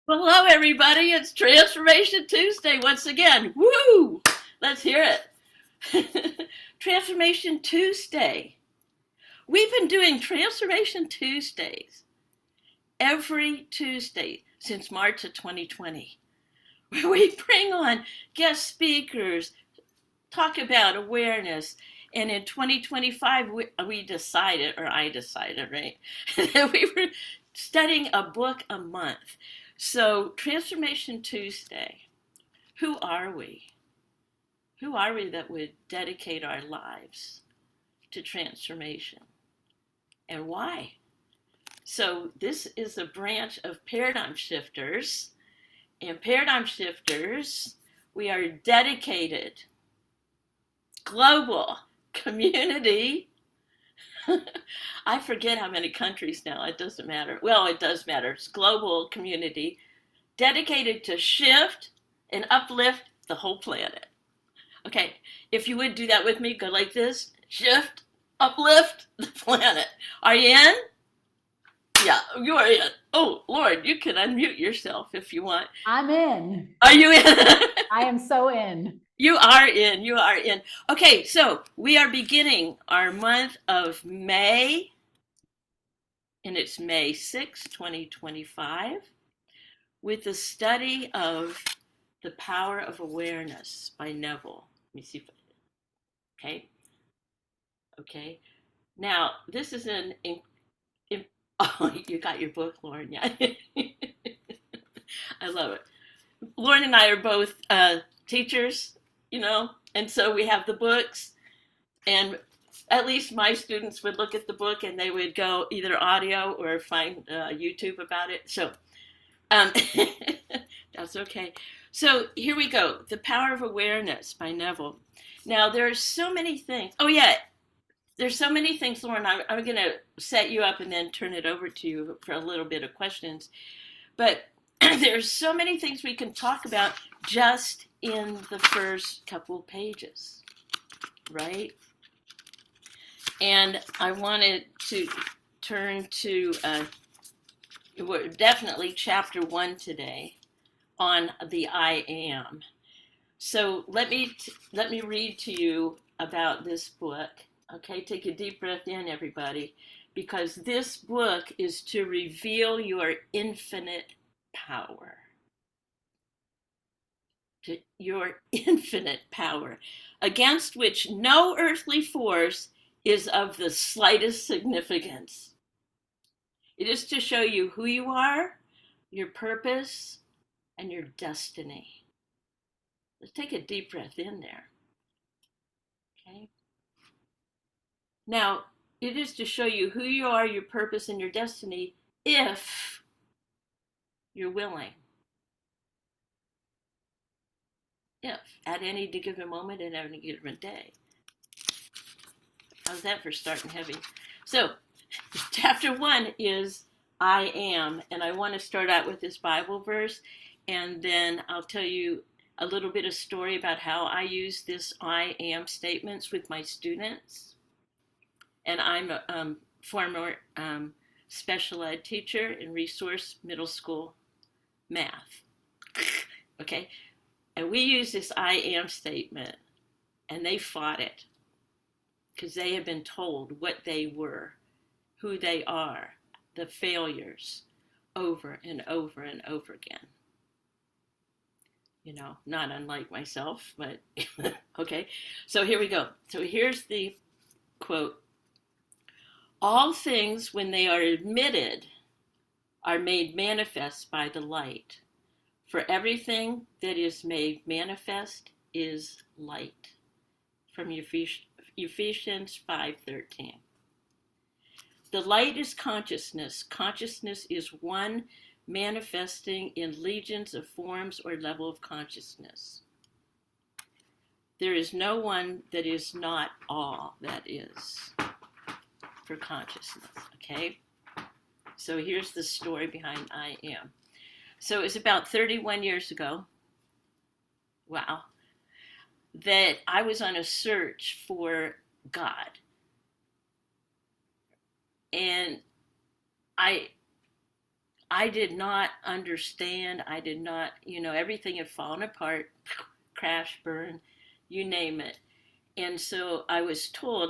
Well, hello, everybody. It's Transformation Tuesday once again. Woo! Let's hear it. Transformation Tuesday. We've been doing Transformation Tuesdays every Tuesday since March of 2020, where we bring on guest speakers, talk about awareness. And in 2025, we decided, or I decided, right, that we were studying a book a month. So, Transformation Tuesday, who are we? Who are we that would dedicate our lives to transformation? And why? So, this is a branch of paradigm shifters. And paradigm shifters, we are dedicated global community. I forget how many countries now, it doesn't matter. Well, it does matter. It's global community dedicated to shift and uplift the whole planet. Okay, if you would do that with me, go like this: shift, uplift the planet. Are you in? Yeah, you are in. Oh, Lord, you can unmute yourself if you want. I'm in. Are you in? I am so in. You are in. You are in. Okay, so we are beginning our month of May, and it's May 6, 2025, with the study of The Power of Awareness by Neville. Let me see if okay. Okay. Now, this is oh, you got your book, Lauren. Yeah. I love it. Lauren and I are both teachers, and so we have the books, and at least my students would look at the book and they would go either audio or find YouTube about it. So um, that's okay. So here we go. The Power of Awareness by Neville. Now, there's so many things. Oh, yeah. There's so many things, Lauren. I'm going to set you up and then turn it over to you for a little bit of questions. But there's so many things we can talk about just in the first couple pages, right? And I wanted to turn to we're definitely chapter 1 today on the I am. So let me read to you about this book. Okay, take a deep breath in, everybody, because this book is to reveal your infinite power. To your infinite power, against which no earthly force is of the slightest significance. It is to show you who you are, your purpose, and your destiny. Let's take a deep breath in there. Okay. Now, it is to show you who you are, your purpose, and your destiny if you're willing. If, at any given moment and any given day. How's that for starting heavy? So, chapter 1 is I am, and I want to start out with this Bible verse, and then I'll tell you a little bit of story about how I use this I am statements with my students. And I'm a former special ed teacher in resource middle school math. Okay, and we use this I am statement, and they fought it because they had been told what they were, who they are, the failures, over and over and over again. Not unlike myself, but okay. So here we go. So here's the quote. All things, when they are admitted, are made manifest by the light. For everything that is made manifest is light. From Ephesians 5:13. The light is consciousness. Consciousness is one manifesting in legions of forms or level of consciousness. There is no one that is not all that is for consciousness, okay? So here's the story behind I am. So it was about 31 years ago, wow, that I was on a search for God. And I I did not understand. I did not, everything had fallen apart, crash, burn, you name it. And so I was told,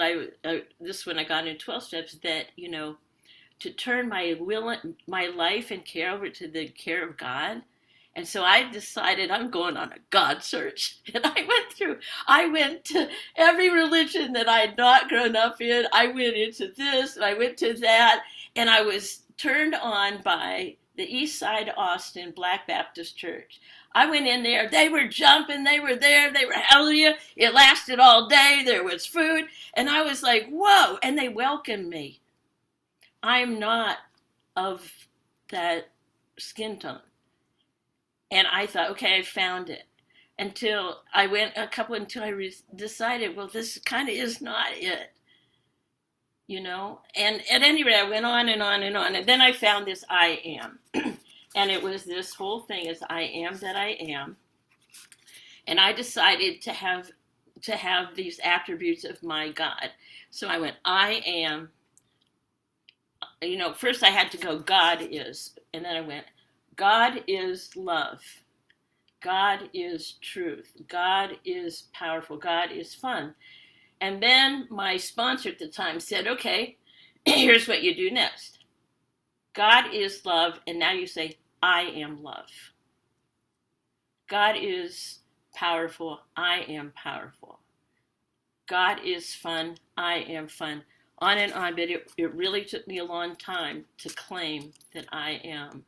this when I got into 12 steps, that, to turn my life and care over to the care of God. And so I decided I'm going on a God search. And I went to every religion that I had not grown up in. I went into this and I went to that. And I was turned on by the East Side Austin Black Baptist Church. I went in there, they were jumping, they were there, they were hallelujah. It lasted all day, there was food. And I was like, whoa. And they welcomed me. I'm not of that skin tone. And I thought, okay, I found it. Until I decided, well, this kind of is not it, And at any rate, I went on and on and on. And then I found this I am. And it was this whole thing is I am that I am. And I decided to have these attributes of my God. So I went, I am. First I had to go, God is. And then I went, God is love. God is truth. God is powerful. God is fun. And then my sponsor at the time said, okay, here's what you do next. God is love. And now you say, I am love. God is powerful. I am powerful. God is fun. I am fun. On and on, but it really took me a long time to claim that I am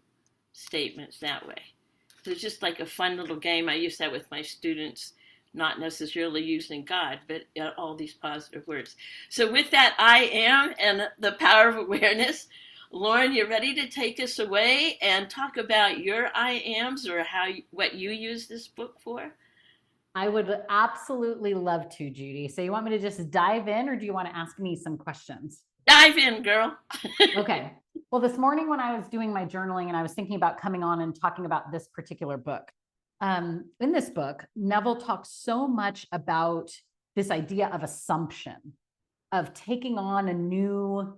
statements that way. So it's just like a fun little game. I use that with my students, not necessarily using God, but all these positive words. So with that I am and the power of awareness, Lauren, you ready to take us away and talk about your I ams or what you use this book for? I would absolutely love to, Judy. So you want me to just dive in, or do you want to ask me some questions? Dive in, girl. Okay. Well, this morning when I was doing my journaling and I was thinking about coming on and talking about this particular book, in this book, Neville talks so much about this idea of assumption, of taking on a new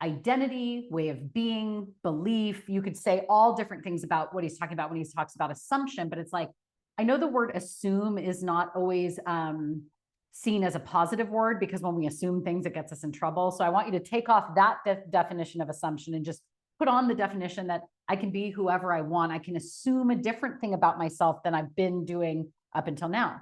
identity, way of being, belief. You could say all different things about what he's talking about when he talks about assumption, but it's like, I know the word assume is not always seen as a positive word, because when we assume things, it gets us in trouble. So I want you to take off that definition of assumption and just put on the definition that I can be whoever I want. I can assume a different thing about myself than I've been doing up until now.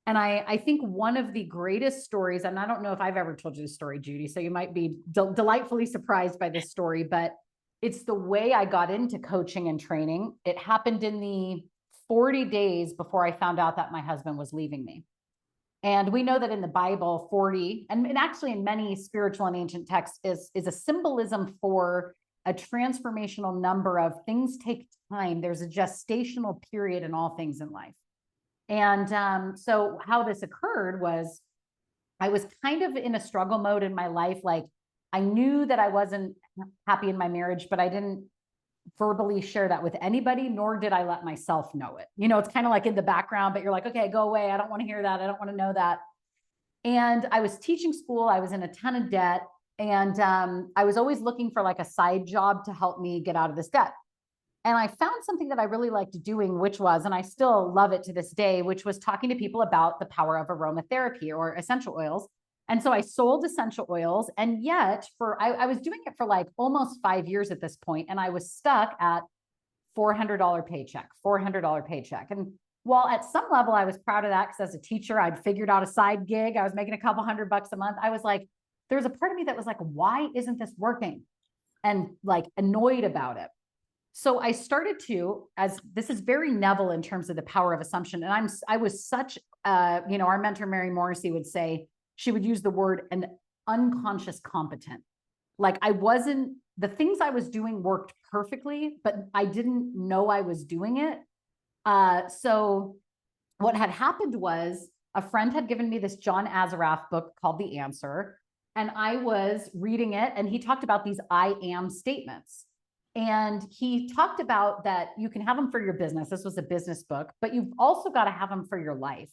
And I think one of the greatest stories, and I don't know if I've ever told you this story, Judy, so you might be delightfully surprised by this story, but it's the way I got into coaching and training. It happened in the 40 days before I found out that my husband was leaving me. And we know that in the Bible, 40, and actually in many spiritual and ancient texts, is a symbolism for a transformational number of things take time. There's a gestational period in all things in life. And so how this occurred was I was kind of in a struggle mode in my life. Like I knew that I wasn't happy in my marriage, but I didn't verbally share that with anybody, nor did I let myself know it. It's kind of like in the background, but you're like, okay, go away. I don't want to hear that. I don't want to know that. And I was teaching school. I was in a ton of debt. And I was always looking for like a side job to help me get out of this debt. And I found something that I really liked doing, which was, and I still love it to this day, which was talking to people about the power of aromatherapy or essential oils. And so I sold essential oils. And yet I was doing it for like almost 5 years at this point, and I was stuck at $400 paycheck. And while at some level I was proud of that, because as a teacher, I'd figured out a side gig. I was making a couple $100 a month. I was like, there's a part of me that was like, why isn't this working? And like annoyed about it. So I started to, as this is very Neville in terms of the power of assumption. And I was such, our mentor, Mary Morrissey, would say, she would use the word an unconscious competent. Like the things I was doing worked perfectly, but I didn't know I was doing it. So what had happened was a friend had given me this John Azaraf book called The Answer. And I was reading it, and he talked about these I am statements. And he talked about that you can have them for your business. This was a business book, but you've also got to have them for your life.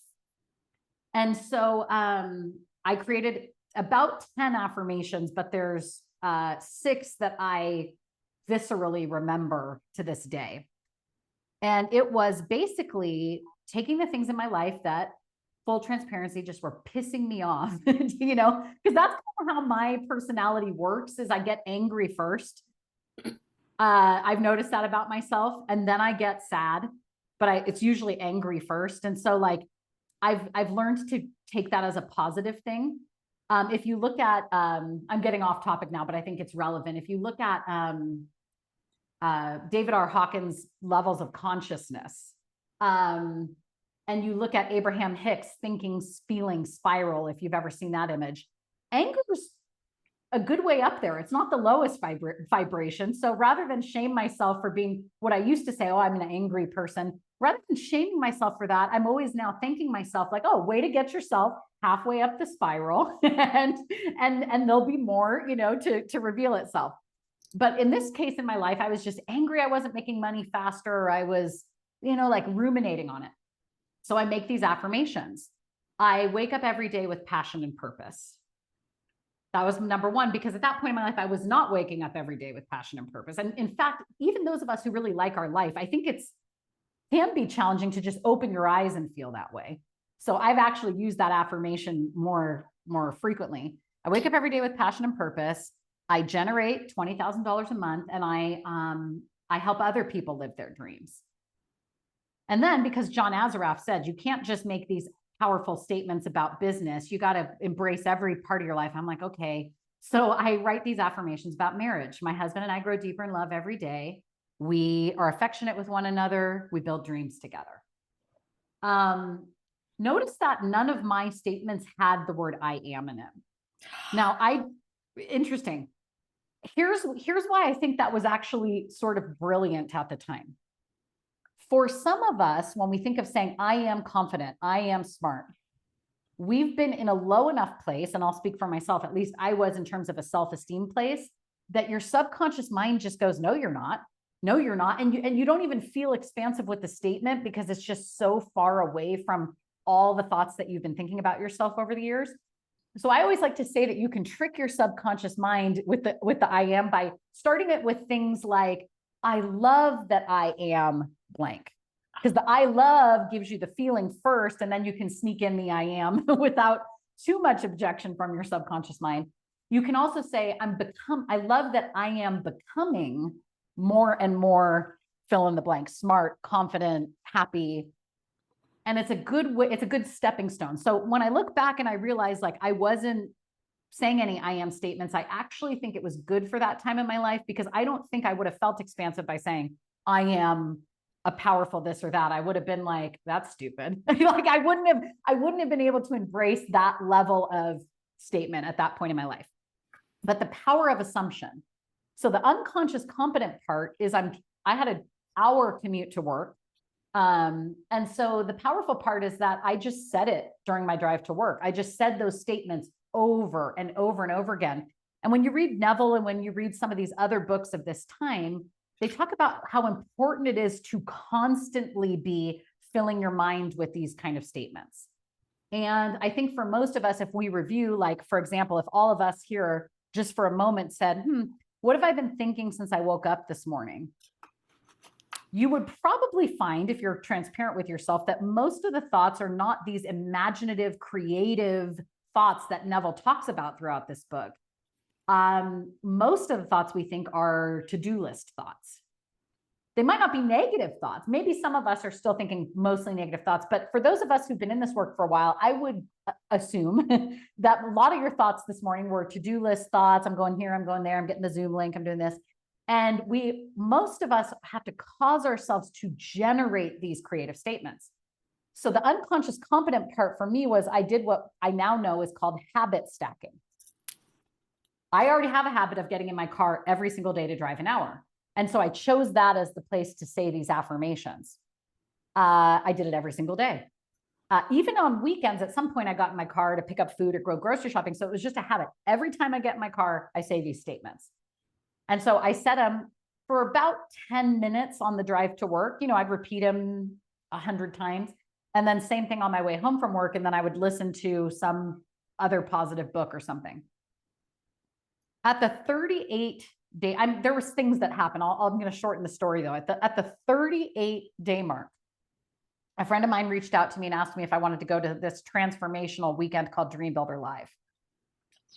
And so I created about 10 affirmations, but there's 6 that I viscerally remember to this day. And it was basically taking the things in my life that, full transparency, just were pissing me off, you know, because that's kind of how my personality works is I get angry first. I've noticed that about myself, and then I get sad, but it's usually angry first. And so like, I've learned to take that as a positive thing. If you look at, I'm getting off topic now, but I think it's relevant. If you look at David R. Hawkins' levels of consciousness, and you look at Abraham Hicks' thinking, feeling spiral, if you've ever seen that image, anger's a good way up there. It's not the lowest vibration. So rather than shame myself for being what I used to say, oh, I'm an angry person, rather than shaming myself for that, I'm always now thanking myself like, oh, way to get yourself halfway up the spiral, and there'll be more, you know, to reveal itself. But in this case in my life, I was just angry I wasn't making money faster, or I was, you know, like ruminating on it. So I make these affirmations. I wake up every day with passion and purpose. That was number one, because at that point in my life, I was not waking up every day with passion and purpose. And in fact, even those of us who really like our life, I think can be challenging to just open your eyes and feel that way. So I've actually used that affirmation more frequently. I wake up every day with passion and purpose. I generate $20,000 a month, and I help other people live their dreams. And then, because John Azaraf said, you can't just make these powerful statements about business, you got to embrace every part of your life. I'm like, okay. So I write these affirmations about marriage. My husband and I grow deeper in love every day. We are affectionate with one another. We build dreams together. Notice that none of my statements had the word I am in it. Now, interesting. Here's why I think that was actually sort of brilliant at the time. For some of us, when we think of saying, I am confident, I am smart, we've been in a low enough place, and I'll speak for myself, at least I was in terms of a self-esteem place, that your subconscious mind just goes, no, you're not. No, you're not. And you don't even feel expansive with the statement because it's just so far away from all the thoughts that you've been thinking about yourself over the years. So I always like to say that you can trick your subconscious mind with the I am by starting it with things like, I love that I am blank. Because the I love gives you the feeling first, and then you can sneak in the I am without too much objection from your subconscious mind. You can also say, I love that I am becoming more and more fill in the blank, smart, confident, happy. And it's a good way, it's a good stepping stone. So when I look back and I realize like I wasn't saying any I am statements, I actually think it was good for that time in my life, because I don't think I would have felt expansive by saying I am a powerful this or that. I would have been like, that's stupid. Like I wouldn't have been able to embrace that level of statement at that point in my life. But the power of assumption. So the unconscious competent part is I had an hour commute to work. And so the powerful part is that I just said it during my drive to work. I just said those statements over and over and over again. And when you read Neville and when you read some of these other books of this time, they talk about how important it is to constantly be filling your mind with these kind of statements. And I think for most of us, if we review, like, for example, if all of us here just for a moment said, what have I been thinking since I woke up this morning? You would probably find, if you're transparent with yourself, that most of the thoughts are not these imaginative, creative thoughts that Neville talks about throughout this book. Most of the thoughts we think are to-do list thoughts. They might not be negative thoughts. Maybe some of us are still thinking mostly negative thoughts, but for those of us who've been in this work for a while, I would assume that a lot of your thoughts this morning were to-do list thoughts. I'm going here, I'm going there, I'm getting the Zoom link, I'm doing this. And most of us have to cause ourselves to generate these creative statements. So the unconscious competent part for me was I did what I now know is called habit stacking. I already have a habit of getting in my car every single day to drive an hour. And so I chose that as the place to say these affirmations. I did it every single day. Even on weekends, at some point I got in my car to pick up food or go grocery shopping. So it was just a habit. Every time I get in my car, I say these statements. And so I said them for about 10 minutes on the drive to work. You know, I'd repeat them 100 times. And then same thing on my way home from work. And then I would listen to some other positive book or something. At the 38 day, there was things that happened. I'm going to shorten the story though. At the 38-day mark, a friend of mine reached out to me and asked me if I wanted to go to this transformational weekend called Dream Builder Live.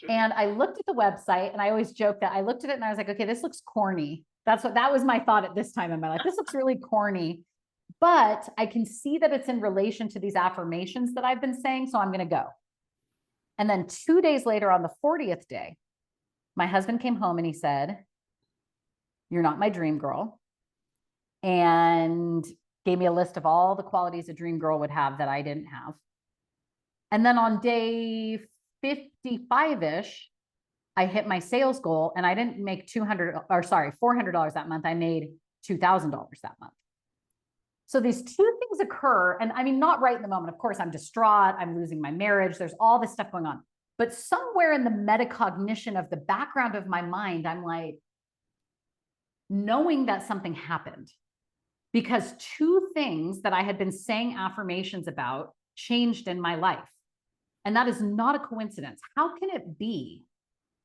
And I looked at the website, and I always joke that I looked at it and I was like, okay, this looks corny. That was my thought at this time in my life. This looks really corny, but I can see that it's in relation to these affirmations that I've been saying. So I'm going to go. And then 2 days later, on the 40th day, my husband came home and he said, "You're not my dream girl." And gave me a list of all the qualities a dream girl would have that I didn't have. And then on day 55-ish, I hit my sales goal, and I didn't make $400 that month. I made $2,000 that month. So these two things occur. And I mean, not right in the moment. Of course, I'm distraught. I'm losing my marriage. There's all this stuff going on. But somewhere in the metacognition of the background of my mind, I'm like, knowing that something happened, because two things that I had been saying affirmations about changed in my life. And that is not a coincidence. How can it be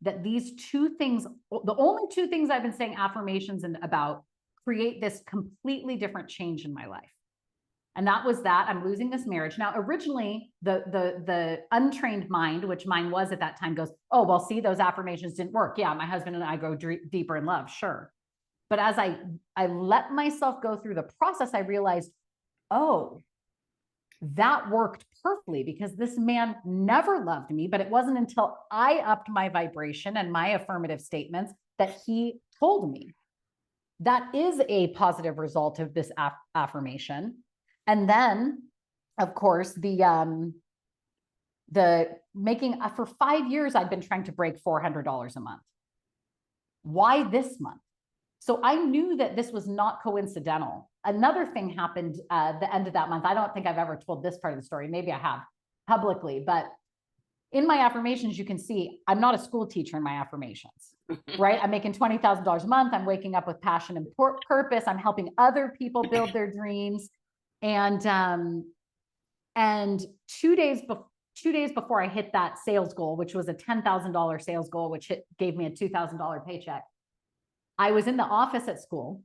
that these two things, the only two things I've been saying affirmations about, create this completely different change in my life? And that was that I'm losing this marriage. Now, originally, the untrained mind, which mine was at that time, goes, "Oh, well, see, those affirmations didn't work. Yeah, my husband and I go deeper in love." Sure. But as I let myself go through the process, I realized, oh, that worked perfectly, because this man never loved me. But it wasn't until I upped my vibration and my affirmative statements that he told me. That is a positive result of this affirmation. And then, of course, the making, for 5 years, I've been trying to break $400 a month. Why this month? So I knew that this was not coincidental. Another thing happened at the end of that month. I don't think I've ever told this part of the story. Maybe I have publicly, but in my affirmations, you can see I'm not a school teacher in my affirmations, right? I'm making $20,000 a month. I'm waking up with passion and purpose. I'm helping other people build their dreams. And 2 days before I hit that sales goal, which was a $10,000 sales goal, which gave me a $2,000 paycheck, I was in the office at school,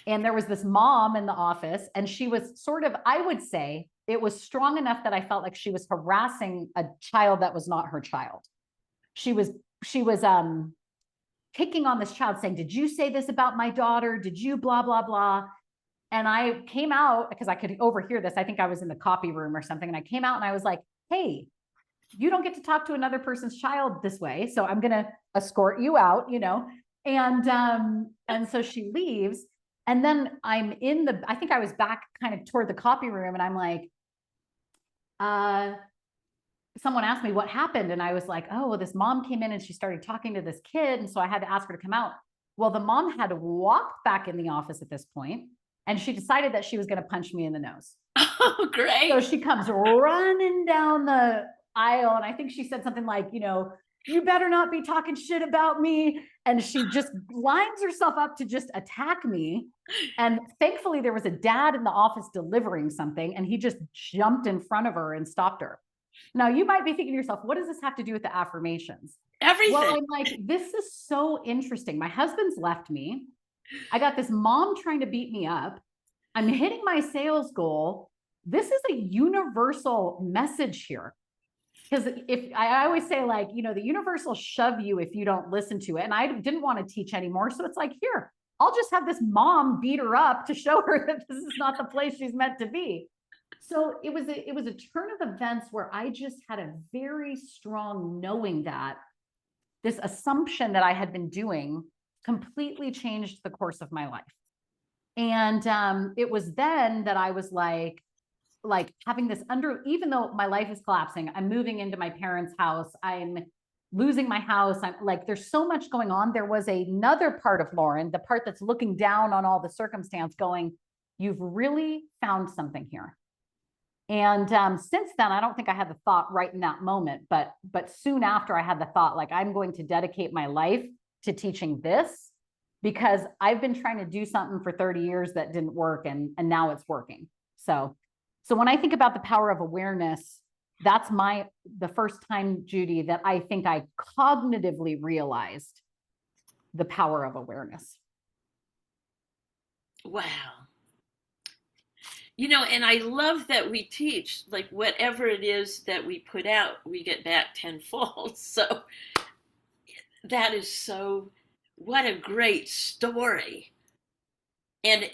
and there was this mom in the office, and she was sort of, I would say, it was strong enough that I felt like she was harassing a child that was not her child. She was picking on this child, saying, "Did you say this about my daughter? Did you blah, blah, blah?" And I came out, because I could overhear this. I think I was in the copy room or something. And I came out and I was like, "Hey, you don't get to talk to another person's child this way. So I'm going to escort you out, you know?" And so she leaves. And then I think I was back kind of toward the copy room, and I'm like, someone asked me what happened. And I was like, "Oh, well, this mom came in and she started talking to this kid. And so I had to ask her to come out." Well, the mom had walked back in the office at this point, and she decided that she was going to punch me in the nose. Oh, great. So she comes running down the aisle, and I think she said something like, "You better not be talking shit about me." And she just lines herself up to just attack me. And thankfully, there was a dad in the office delivering something, and he just jumped in front of her and stopped her. Now, you might be thinking to yourself, what does this have to do with the affirmations? Everything. Well, I'm like, this is so interesting. My husband's left me. I got this mom trying to beat me up. I'm hitting my sales goal. This is a universal message here. Because if I always say, like, the universe will shove you if you don't listen to it. And I didn't want to teach anymore. So it's like, here, I'll just have this mom beat her up to show her that this is not the place she's meant to be. So it was a turn of events where I just had a very strong knowing that this assumption that I had been doing completely changed the course of my life. And it was then that I was like having this even though my life is collapsing, I'm moving into my parents' house, I'm losing my house, I'm like, there's so much going on. There was another part of Lauren, the part that's looking down on all the circumstance, going, "You've really found something here." And since then, I don't think I had the thought right in that moment, but soon after I had the thought, like, I'm going to dedicate my life to teaching this, because I've been trying to do something for 30 years that didn't work, and now it's working. So when I think about the power of awareness, that's the first time, Judy, that I think I cognitively realized the power of awareness. Wow. You know, and I love that we teach, like, whatever it is that we put out, we get back tenfold. So that is so, what a great story. And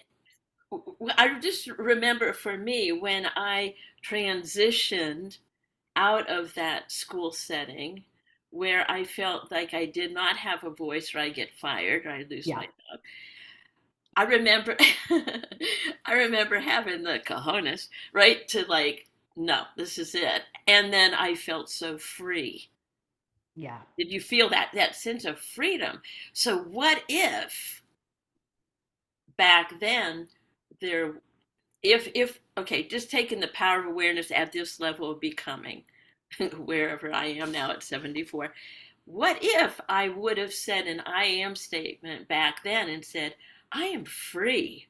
I just remember for me when I transitioned out of that school setting where I felt like I did not have a voice, or I get fired, or I lose my job. I remember I remember having the cojones, right, to like, no, this is it. And then I felt so free. Yeah. Did you feel that sense of freedom? So what if back then there, if okay, just taking the power of awareness at this level of becoming, wherever I am now at 74, what if I would have said an I am statement back then and said, I am free?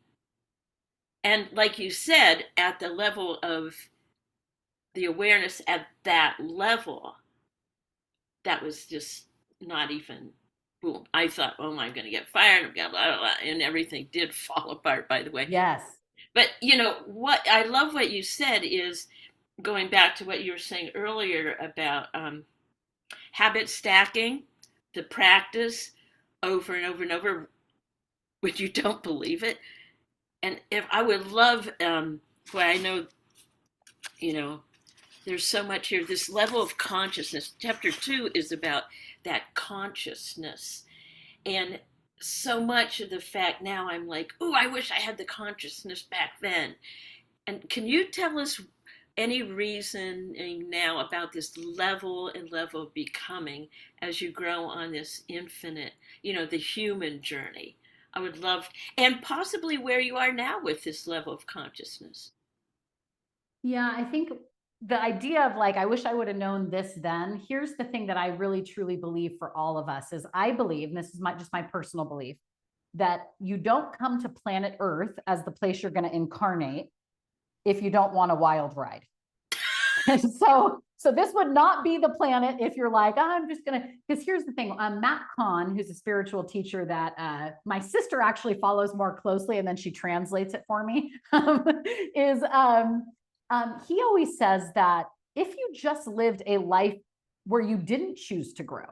And like you said, at the level of the awareness at that level, that was just not even, boom. I thought, oh, I'm going to get fired, blah, blah, blah, and everything did fall apart, by the way. Yes. But, you know, what I love what you said is going back to what you were saying earlier about habit stacking, the practice over and over and over when you don't believe it. And if I would love, well, I know, you know, there's so much here. This level of consciousness. Chapter 2 is about that consciousness. And so much of the fact now I'm like, oh, I wish I had the consciousness back then. And can you tell us any reasoning now about this level and level of becoming as you grow on this infinite, you know, the human journey? I would love, and possibly where you are now with this level of consciousness. Yeah, I think the idea of like, I wish I would have known this then. Here's the thing that I really truly believe for all of us is I believe, and this is just my personal belief, that you don't come to planet Earth as the place you're going to incarnate if you don't want a wild ride. And so this would not be the planet if you're like, oh, I'm just gonna, because here's the thing, Matt Kahn, who's a spiritual teacher that my sister actually follows more closely, and then she translates it for me, he always says that if you just lived a life where you didn't choose to grow,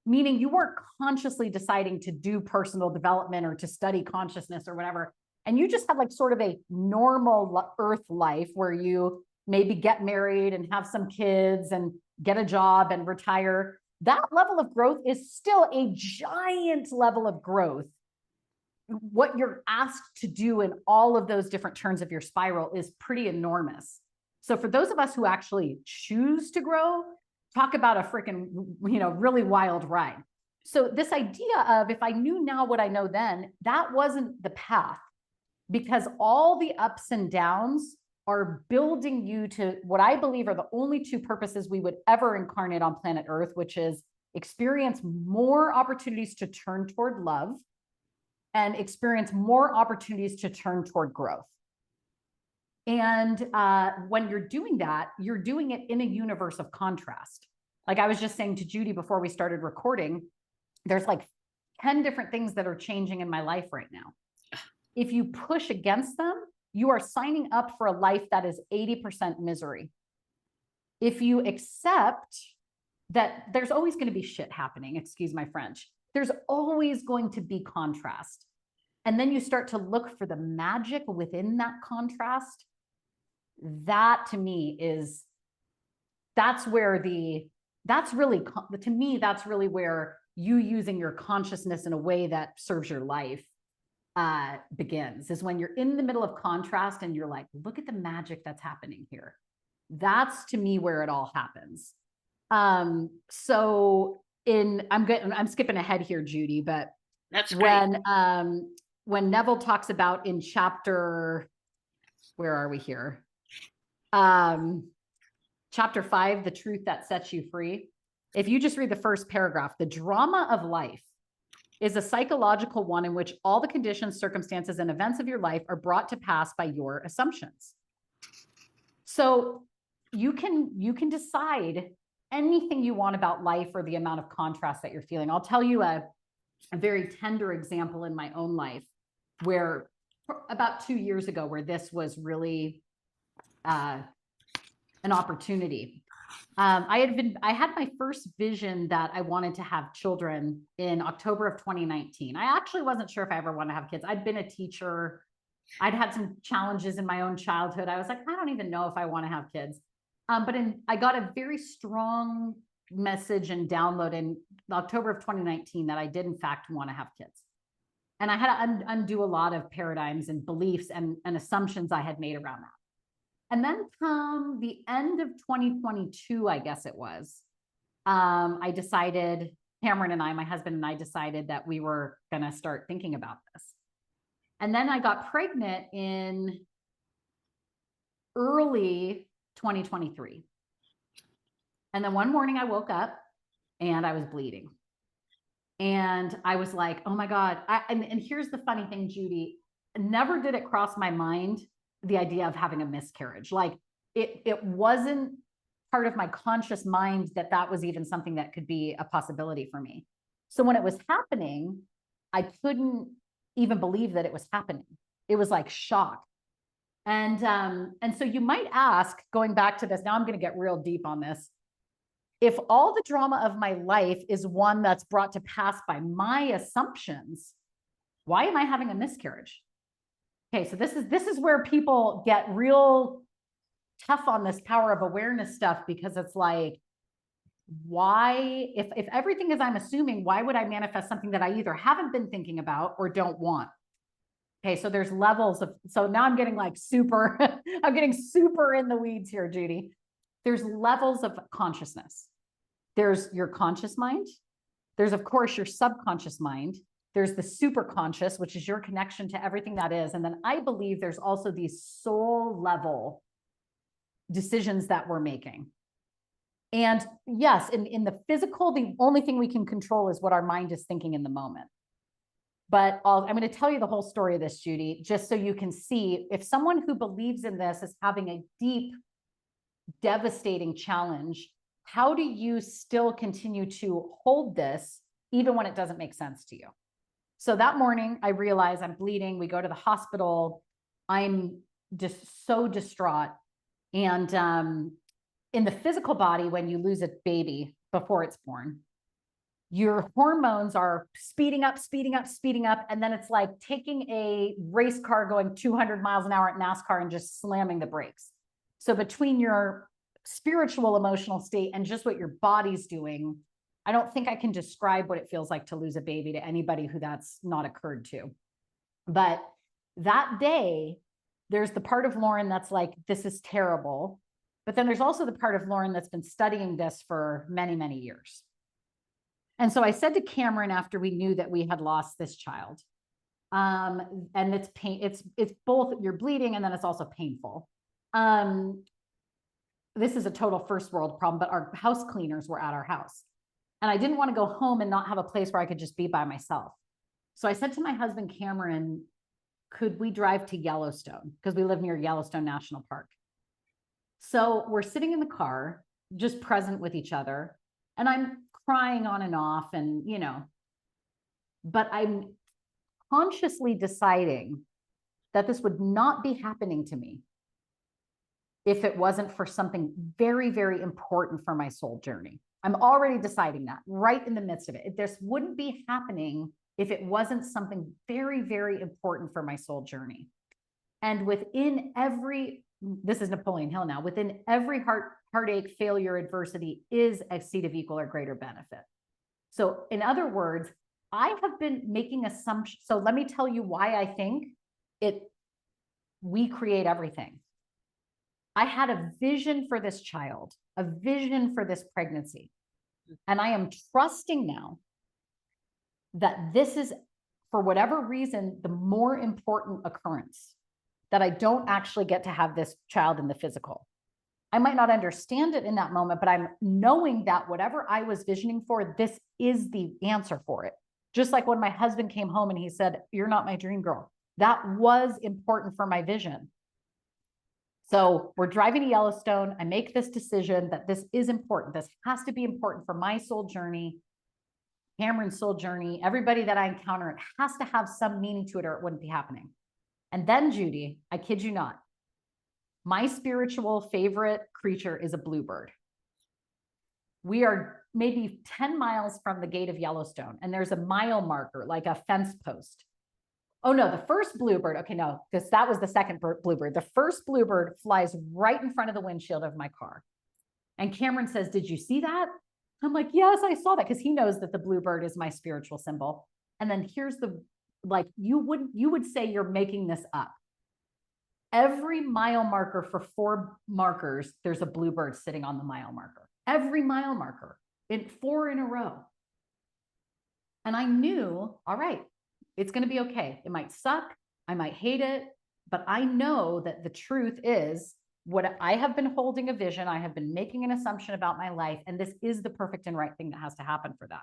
meaning you weren't consciously deciding to do personal development or to study consciousness or whatever, and you just had like sort of a normal Earth life where you maybe get married and have some kids and get a job and retire, that level of growth is still a giant level of growth. What you're asked to do in all of those different turns of your spiral is pretty enormous. So for those of us who actually choose to grow, talk about a freaking, you know, really wild ride. So this idea of if I knew now what I know then, that wasn't the path, because all the ups and downs are building you to what I believe are the only two purposes we would ever incarnate on planet Earth, which is experience more opportunities to turn toward love and experience more opportunities to turn toward growth. And when you're doing that, you're doing it in a universe of contrast. Like I was just saying to Judy before we started recording, there's like 10 different things that are changing in my life right now. If you push against them, you are signing up for a life that is 80% misery. If you accept that there's always going to be shit happening, excuse my French, there's always going to be contrast. And then you start to look for the magic within that contrast. That to me is, that's really, to me, that's really where you using your consciousness in a way that serves your life begins, is when you're in the middle of contrast and you're like, look at the magic that's happening here. That's to me where it all happens. So I'm skipping ahead here, Judy, but that's great. When Neville talks about in chapter, where are we here? Chapter 5, the truth that sets you free. If you just read the first paragraph, the drama of life is a psychological one in which all the conditions, circumstances, and events of your life are brought to pass by your assumptions. So you can decide anything you want about life or the amount of contrast that you're feeling. I'll tell you a very tender example in my own life where about 2 years ago, where this was really an opportunity. I had my first vision that I wanted to have children in October of 2019. I actually wasn't sure if I ever want to have kids. I'd been a teacher. I'd had some challenges in my own childhood. I was like, I don't even know if I want to have kids. But I got a very strong message and download in October of 2019 that I did in fact want to have kids. And I had to undo a lot of paradigms and beliefs and assumptions I had made around that. And then come the end of 2022, I guess it was, I decided, Cameron and I, my husband and I decided that we were going to start thinking about this. And then I got pregnant in early 2023. And then one morning I woke up and I was bleeding. And I was like, oh my God. And here's the funny thing, Judy, never did it cross my mind, the idea of having a miscarriage. Like it wasn't part of my conscious mind that that was even something that could be a possibility for me. So when it was happening, I couldn't even believe that it was happening. It was like shock. And so you might ask, going back to this, now I'm going to get real deep on this. If all the drama of my life is one that's brought to pass by my assumptions, why am I having a miscarriage? Okay, so this is where people get real tough on this power of awareness stuff, because it's like, why, if everything is I'm assuming, why would I manifest something that I either haven't been thinking about or don't want? Okay, so there's levels of, so now I'm getting like super, I'm getting super in the weeds here, Judy. There's levels of consciousness. There's your conscious mind. There's, of course, your subconscious mind. There's the superconscious, which is your connection to everything that is. And then I believe there's also these soul level decisions that we're making. And yes, in the physical, the only thing we can control is what our mind is thinking in the moment. But I'm going to tell you the whole story of this, Judy, just so you can see if someone who believes in this is having a deep, devastating challenge, how do you still continue to hold this even when it doesn't make sense to you? So that morning, I realize I'm bleeding. We go to the hospital. I'm just so distraught. And in the physical body, when you lose a baby before it's born, your hormones are speeding up, speeding up, speeding up. And then it's like taking a race car going 200 miles an hour at NASCAR and just slamming the brakes. So between your spiritual, emotional state and just what your body's doing, I don't think I can describe what it feels like to lose a baby to anybody who that's not occurred to. But that day, there's the part of Lauren that's like, this is terrible. But then there's also the part of Lauren that's been studying this for many, many years. And so I said to Cameron after we knew that we had lost this child, and it's pain, it's both, you're bleeding and then it's also painful. This is a total first world problem, but our house cleaners were at our house. And I didn't want to go home and not have a place where I could just be by myself. So I said to my husband, Cameron, could we drive to Yellowstone? Because we live near Yellowstone National Park. So we're sitting in the car, just present with each other. And I'm crying on and off and, you know, but I'm consciously deciding that this would not be happening to me if it wasn't for something very, very important for my soul journey. I'm already deciding that right in the midst of it. This wouldn't be happening if it wasn't something very, very important for my soul journey. And within every, this is Napoleon Hill now, within every heartache, failure, adversity is a seed of equal or greater benefit. So in other words, I have been making assumptions. So let me tell you why I think we create everything. I had a vision for this child, a vision for this pregnancy. And I am trusting now that this is, for whatever reason, the more important occurrence, that I don't actually get to have this child in the physical. I might not understand it in that moment, but I'm knowing that whatever I was visioning for, this is the answer for it. Just like when my husband came home and he said, "You're not my dream girl." That was important for my vision. So we're driving to Yellowstone. I make this decision that this is important. This has to be important for my soul journey. Cameron's soul journey, everybody that I encounter, it has to have some meaning to it or it wouldn't be happening. And then, Judy, I kid you not, my spiritual favorite creature is a bluebird. We are maybe 10 miles from the gate of Yellowstone, and there's a mile marker, like a fence post. Oh no, the first bluebird, okay, no, because that was the second bluebird. The first bluebird flies right in front of the windshield of my car. And Cameron says, "Did you see that?" I'm like, "Yes, I saw that," because he knows that the bluebird is my spiritual symbol. And then here's the, like, you would say you're making this up. Every mile marker for 4 markers, there's a bluebird sitting on the mile marker. Every mile marker, 4 in a row. And I knew, all right, it's going to be okay. It might suck. I might hate it, but I know that the truth is what I have been holding a vision. I have been making an assumption about my life, and this is the perfect and right thing that has to happen for that.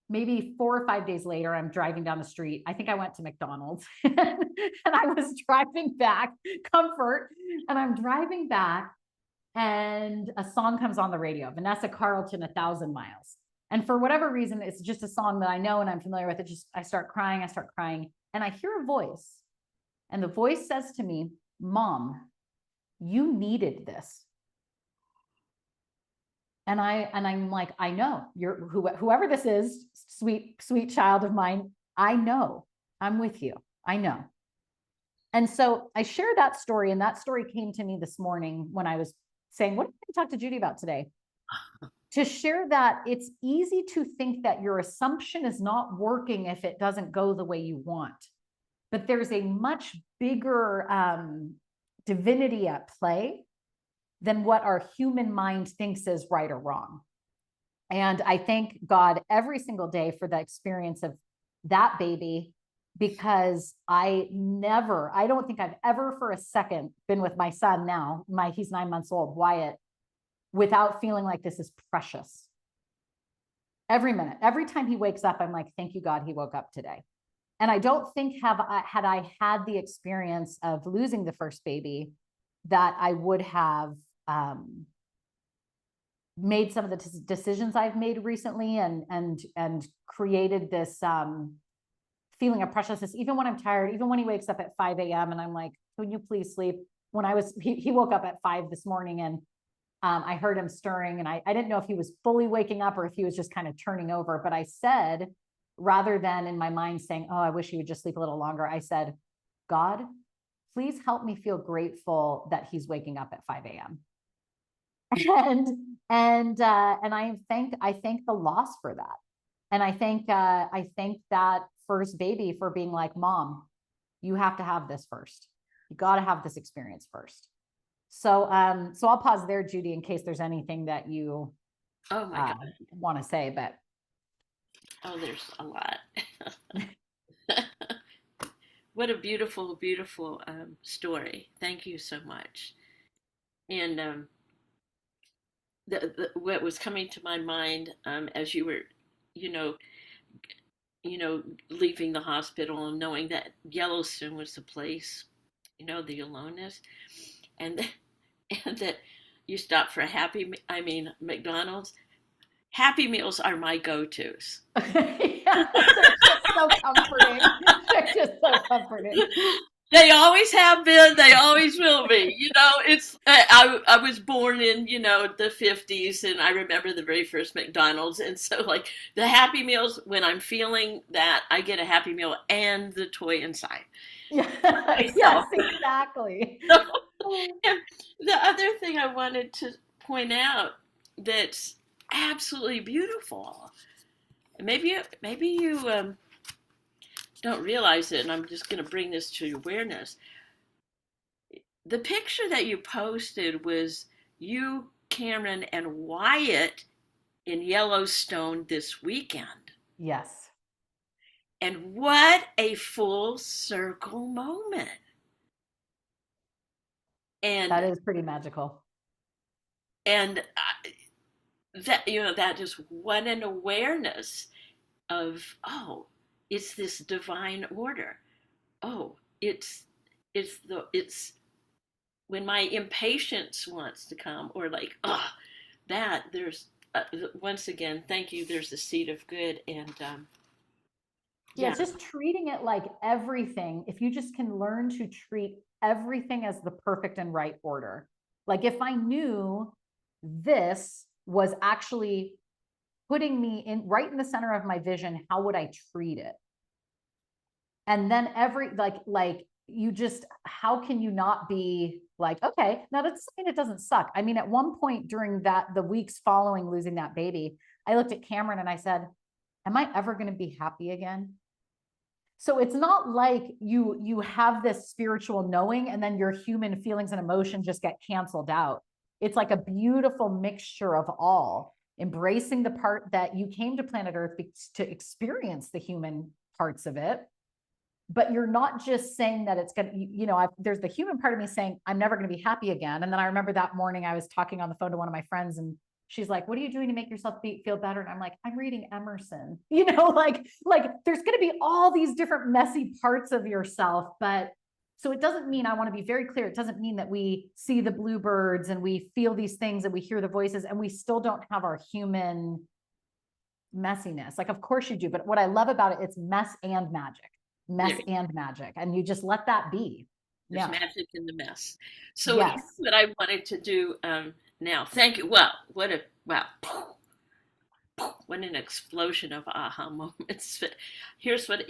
Maybe 4 or 5 days later, I'm driving down the street. I think I went to McDonald's and I was driving back, comfort, and I'm driving back and a song comes on the radio, Vanessa Carlton, 1,000 Miles. And for whatever reason, it's just a song that I know and I'm familiar with. I start crying, and I hear a voice. And the voice says to me, "Mom, you needed this." And I'm like, "I know, you're whoever this is, sweet child of mine. I know, I'm with you. I know." And so I share that story, and that story came to me this morning when I was saying, what did I talk to Judy about today? To share that it's easy to think that your assumption is not working if it doesn't go the way you want. But there's a much bigger divinity at play than what our human mind thinks is right or wrong. And I thank God every single day for the experience of that baby, because I don't think I've ever for a second been with my son now, he's 9 months old, Wyatt, without feeling like this is precious. Every minute, every time he wakes up, I'm like, thank you, God, he woke up today. And I don't think had I had the experience of losing the first baby, that I would have made some of the decisions I've made recently and created this feeling of preciousness, even when I'm tired, even when he wakes up at 5 a.m. and I'm like, "Can you please sleep?" He woke up at 5 this morning, and I heard him stirring, and I didn't know if he was fully waking up or if he was just kind of turning over. But I said, rather than in my mind saying, "Oh, I wish he would just sleep a little longer," I said, "God, please help me feel grateful that he's waking up at 5 a.m. and I thank the loss for that. And I thank that first baby for being like, "Mom, you have to have this first. You got to have this experience first." So I'll pause there, Judy, in case there's anything that you Oh my God. want to say, but There's a lot. What a beautiful, beautiful story. Thank you so much. And what was coming to my mind as you were, you know, leaving the hospital and knowing that Yellowstone was the place, the aloneness, and and that you stop for McDonald's. Happy Meals are my go-tos. Yeah, they're just so comforting. They're just so comforting. They always have been. They always will be. It's I was born in the 50s, and I remember the very first McDonald's, and so like the Happy Meals, when I'm feeling that, I get a Happy Meal and the toy inside. Yeah. Yes, exactly. And the other thing I wanted to point out that's absolutely beautiful. Maybe you don't realize it, and I'm just going to bring this to your awareness. The picture that you posted was you, Cameron, and Wyatt in Yellowstone this weekend. Yes. And what a full circle moment. And that is pretty magical. And that just what an awareness of, oh, it's this divine order. Oh, it's when my impatience wants to come, or like, there's once again, thank you. There's a seed of good. And yeah, it's just treating it like everything. If you just can learn to treat everything as the perfect and right order. Like if I knew this was actually putting me in right in the center of my vision, how would I treat it? And then like you just, how can you not be like, okay, now that's saying it doesn't suck. I mean, at one point during the weeks following losing that baby, I looked at Cameron and I said, am I ever going to be happy again? So it's not like you have this spiritual knowing and then your human feelings and emotions just get canceled out. It's like a beautiful mixture of all, embracing the part that you came to planet Earth to experience the human parts of it. But you're not just saying that it's going to, there's the human part of me saying, I'm never going to be happy again. And then I remember that morning I was talking on the phone to one of my friends and she's like, what are you doing to make yourself feel better? And I'm like, I'm reading Emerson, like there's going to be all these different messy parts of yourself. But so it doesn't mean, I want to be very clear. It doesn't mean that we see the bluebirds and we feel these things and we hear the voices and we still don't have our human messiness. Like, of course you do. But what I love about it, it's mess and magic. And you just let that be. There's magic in the mess. So yes. Here's what I wanted to do now. Thank you. Wow, what an explosion of aha moments. But here's what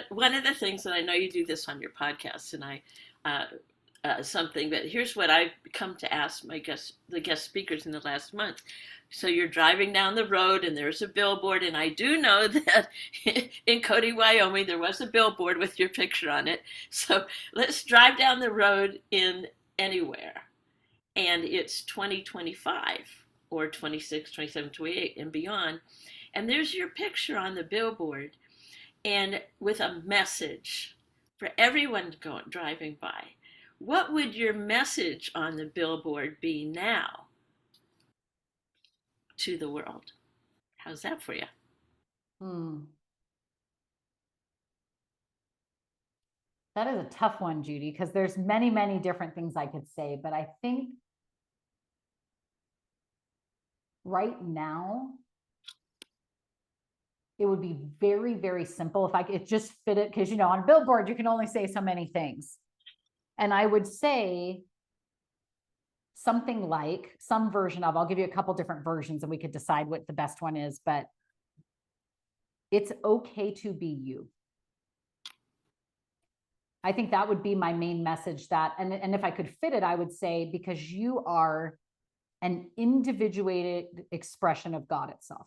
one of the things that I know you do this on your podcast, and I something, but here's what I've come to ask the guest speakers in the last month. So you're driving down the road and there's a billboard, and I do know that in Cody, Wyoming, there was a billboard with your picture on it. So let's drive down the road in anywhere, and it's 2025 or 26, 27, 28 and beyond, and there's your picture on the billboard, and with a message for everyone driving by. What would your message on the billboard be now to the world? How's that for you? That is a tough one, Judy, because there's many, many different things I could say, but I think right now it would be very, very simple if I could just fit it, because on a billboard you can only say so many things. And I would say something like some version of, I'll give you a couple different versions and we could decide what the best one is, but it's okay to be you. I think that would be my main message, and if I could fit it, I would say, because you are an individuated expression of God itself.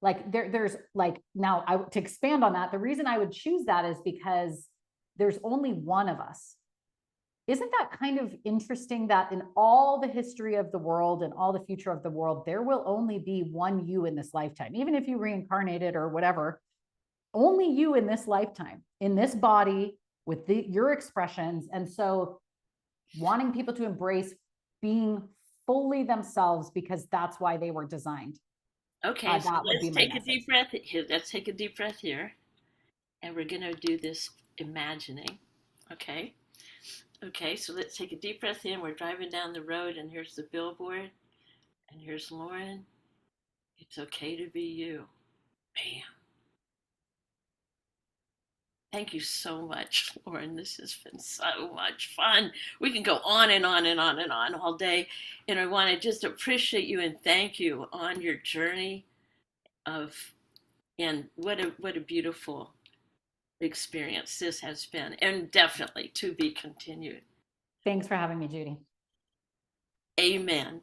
Like there's like, now to expand on that, the reason I would choose that is because there's only one of us. Isn't that kind of interesting that in all the history of the world and all the future of the world, there will only be one you in this lifetime, even if you reincarnated or whatever, only you in this lifetime, in this body with your expressions. And so wanting people to embrace being fully themselves, because that's why they were designed. Okay, so let's take a deep breath here. Let's take a deep breath here. And we're going to do this imagining. Okay. Okay, so let's take a deep breath in. We're driving down the road, and here's the billboard. And here's Lauren. It's okay to be you. Bam. Thank you so much, Lauren. This has been so much fun. We can go on and on and on and on all day. And I want to just appreciate you and thank you on your journey and what a beautiful experience this has been, and definitely to be continued. Thanks for having me, Judy. Amen.